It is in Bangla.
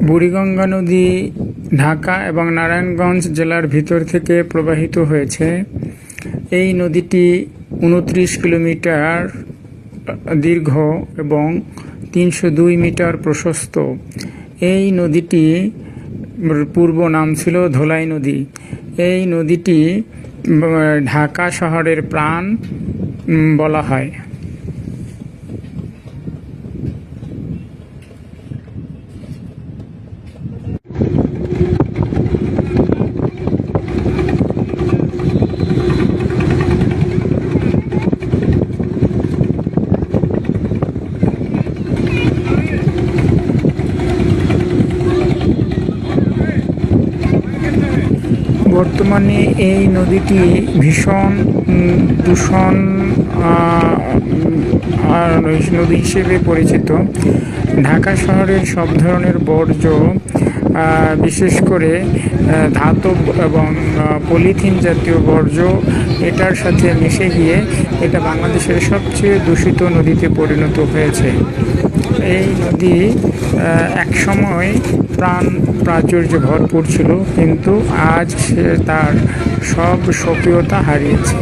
বুড়িগঙ্গা নদী ঢাকা এবং নারায়ণগঞ্জ জেলার ভিতর থেকে প্রবাহিত হয়েছে। এই নদীটি 29 কিলোমিটার দীর্ঘ এবং 302 মিটার প্রশস্ত। এই নদীটি পূর্ব নাম ছিল ধলাই নদী। এই নদীটি ঢাকা শহরের প্রাণ বলা হয়। বর্তমানে এই নদীটি ভীষণ দূষণ নদী হিসেবে পরিচিত। ঢাকা শহরের সব ধরনের বর্জ্য, বিশেষ করে ধাতব এবং পলিথিন জাতীয় বর্জ্য এটার সাথে মিশে গিয়ে এটা বাংলাদেশের সবচেয়ে দূষিত নদীতে পরিণত হয়েছে। এই নদী একসময় প্রাচুর্যে ভরপুর ছিল, কিন্তু আজ সে তার সব স্বকীয়তা হারিয়েছে।